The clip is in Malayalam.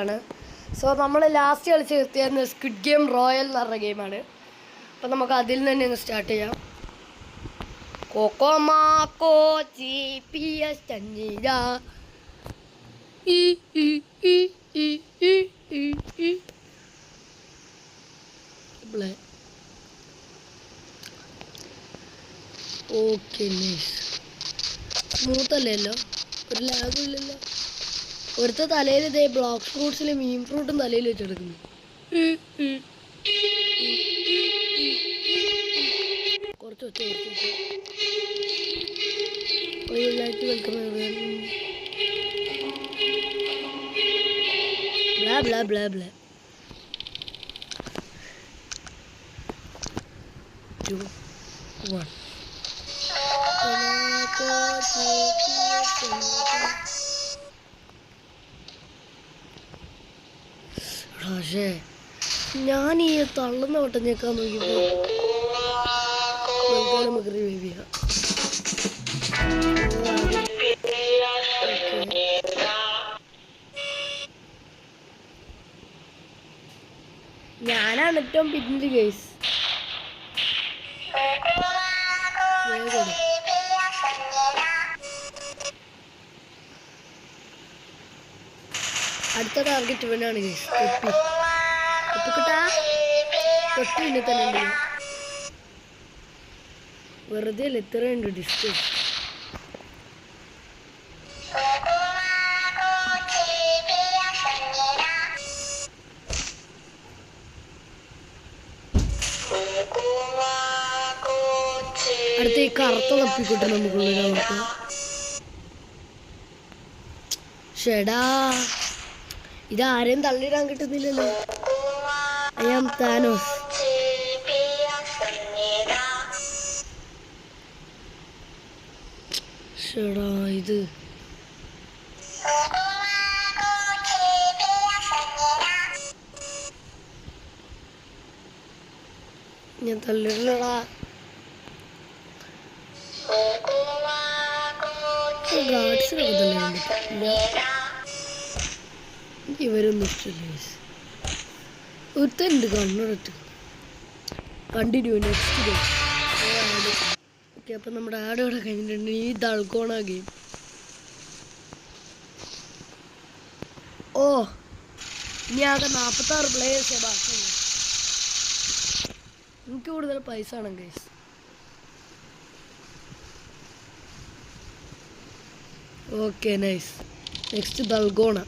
ആണ്. സോ നമ്മൾ ലാസ്റ്റ് കളിച്ച് നിർത്തിയായിരുന്നു സ്ക്വിഡ് ഗെയിം റോയൽ എന്ന് പറഞ്ഞ ഗെയിമാണ്. അപ്പം നമുക്ക് അതിൽ നിന്ന് തന്നെ ഒന്ന് സ്റ്റാർട്ട് ചെയ്യാം. കൊക്കോമാക്കോ GPS ചഞ്ഞീര ഓക്കെ നൈസ്. സ്മൂത്തല്ലല്ലോ, ഒരു ലാഗും ഇല്ലല്ലോ. ഒരുത്ത തലയിൽ ഇതേ ബ്ലോക്ക് ഫ്രൂട്ട്സിലെ മീൻ ഫ്രൂട്ടും തലയിൽ വെച്ചെടുക്കുന്നു. കുറച്ച് വെച്ച് വെൽക്കം 2, 1. പക്ഷേ ഞാൻ ഈ തള്ളുന്ന വട്ടം ഞെക്കാൻ നോക്കിയപ്പോൾ നമുക്ക് റിവൈവ് ചെയ്യാം. ഞാനാണ് ഏറ്റവും പിന്നില് ഗൈസ്. അടുത്ത ടാർഗറ്റ് ഇവനാണ് ഗൈസ്. തൊട്ട് പിന്നെ തന്നെ ഉണ്ട്. വെറുതെ അല്ല ഇത്രയുണ്ട് ഡിസ്റ്റൻസ്. അടുത്ത ഈ കറുത്ത തപ്പിക്കോട്ടെ നമുക്കുള്ളിലോട്ട്. ഷെടാ, ഇതാരെയും തള്ളിയിടാൻ കിട്ടുന്നില്ലല്ലോ. I am Thanos. ഷെടാ, ഇത് ഞാൻ തള്ളിടലടാ. ഗാർഡ്സിനൊക്കെ തള്ളിടാൻ പറ്റില്ല. ഇവരൊന്നും ഇഷ്ടമില്ല. ഒരുത്തുണ്ട് കണ്ണടത്ത്. Continue next day. ഓക്കെ, അപ്പം നമ്മുടെ ആഡ് ഇവിടെ കഴിഞ്ഞിട്ടുണ്ട്. ഈ ദൾഗോണ ഗെയിം. ഓ, ഇനി ആകെ 46 പ്ലേയേഴ്സേ ബാക്കിയുള്ളൂ. എനിക്ക് കൂടുതൽ പൈസ ആണ് ഗൈസ്. Okay nice. നെക്സ്റ്റ് ദൾഗോണ.